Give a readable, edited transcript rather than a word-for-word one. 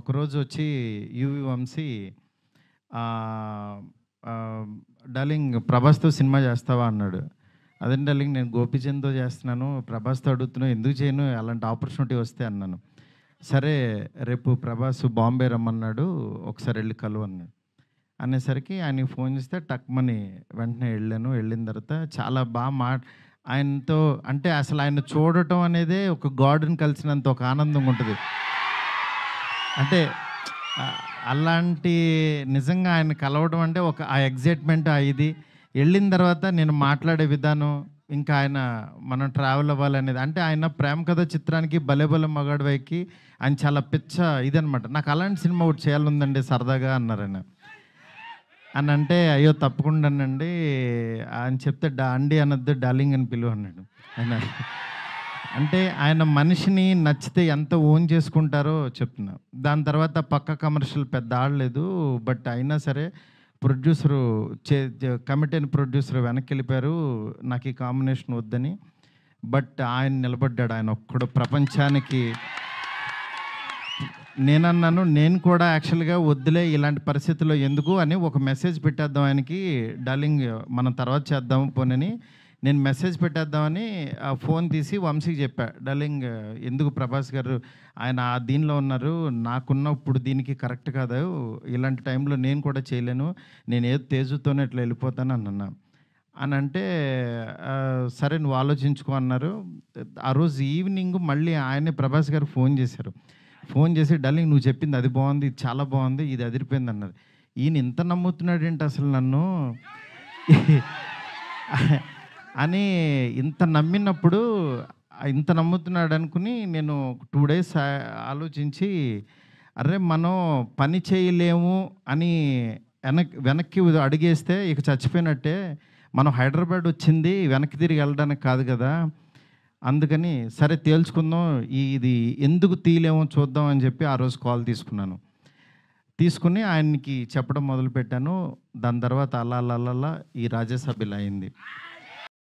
ఒకరోజు వచ్చి యువి వంశీ ఆహ్, ఆహ్, "డార్లింగ్ ప్రభాస్‌తో సినిమా చేస్తావా?" అన్నాడు. "అదేంటి డార్లింగ్ నేను గోపీచంద్‌తో చేస్తున్నాను. ప్రభాస్‌తో అడుగుతున్నావు ఎందుకు చేయను? అలాంటి ఆపర్చునిటీ వస్తే" అన్నాను. "సరే రేపు ప్రభాస్ బాంబే రమ్మన్నాడు. ఒకసారి ఎళ్లి కలువు" అన్నాడు. అనేసరికి ఆయనకి ఫోన్ చేస్తే టక్‌మని వెంటనే వెళ్ళాను. వెళ్ళిన తర్వాత చాలా ఆయనతో అంటే అసలు ఆయన్ని చూడటం అనేదే ఒక గాడ్‌ని కలిసినంత ఒక ఆనందంగా ఉంటది. అంటే ఆహ్, అలాంటి నిజంగా ఆయన కలవడం అంటే ఒక ఆ ఎక్సైట్‌మెంట్ ఇది ఎళ్ళిన తర్వాత నేను మాట్లాడే విధానం, ఇంకా ఆయన మనం ట్రావెల్ అవ్వాలనేది అంటే ఆయన 'ప్రేమ కథ' చిత్రానికి 'భలే భలే మగాడివై'కి ఆయన చాలా పిచ్చ ఇదనమాట. నాకు అలాంటి సినిమా ఒకటి చేయాలనుందండి సరదాగా అన్నారాయన. అనంటే, "అయ్యో! తప్పకుండానండి" అని చెప్తే అండి అనొద్దు డార్లింగ్ అని పిలువు అన్నాడు. ఆయన అంటే ఆయన మనిషిని నచ్చితే ఎంత ఓన్ చేసుకుంటారో చెప్తున్నా. దాని తర్వాత పక్క కమర్షియల్ పెద్ద ఆడలేదు. బట్ అయినా సరే ప్రొడ్యూసరు చే చే కమిట్ అయిన ప్రొడ్యూసర్ వెనక్కెళ్ళిపోయారు. నాకు ఈ కాంబినేషన్ వద్దని. బట్ ఆయన నిలబడ్డాడు. ఆయన ఒక్కడు ప్రపంచానికి నేనన్నాను, నేను కూడా యాక్చువల్‌గా వద్దులే ఇలాంటి పరిస్థితుల్లో ఎందుకు అని ఒక మెసేజ్ పెట్టేద్దాం ఆయనకి. డార్లింగ్ మనం తర్వాత చేద్దాం పోనని. నేను మెసేజ్ పెట్టేద్దామని ఫోన్ తీసి వంశీకి చెప్పా. డార్లింగ్ ఎందుకు ప్రభాస్ గారు ఆయన ఆ దీనిలో ఉన్నారు. నాకున్నప్పుడు దీనికి కరెక్ట్ కాదు. ఇలాంటి టైంలో నేను కూడా చేయలేను. నేనేదో తేజుతోనే ఇట్లా వెళ్ళిపోతాను అనన్నా. అనంటే సరే నువ్వు ఆలోచించుకో అన్నారు. ఆ రోజు ఈవినింగ్ మళ్ళీ ఆయనే ప్రభాస్ గారు ఫోన్ చేశారు. ఫోన్ చేసి డార్లింగ్ నువ్వు చెప్పింది అది బావుంది. ఇది చాలా బావుంది. ఇది అదిరిపోయిందన్నారు. ఈయన ఇంత నమ్ముతున్నాడేంటి అసలు నన్ను అని ఇంత నమ్మినప్పుడు ఇంత నమ్ముతున్నాడనుకుని నేను 2 డేస్ ఆలోచించి అర్రే! మనం పని చేయలేము అని వెనక్కి అడుగేస్తే ఇక చచ్చిపోయినట్టే. మనం హైదరాబాద్ వచ్చింది వెనక్కి తిరిగి వెళ్ళడానికి కాదు గదా! అందుకని సరే తేల్చుకుందాం. ఇది ఎందుకు తీయలేమో చూద్దాం అని చెప్పి ఆ రోజు కాల్ తీసుకున్నాను. తీసుకొని ఆయనకి చెప్పడం మొదలుపెట్టాను. దాని తర్వాత అలా అలా అలా అలా ఈ రాజాసాబ్ ఇలా అయింది.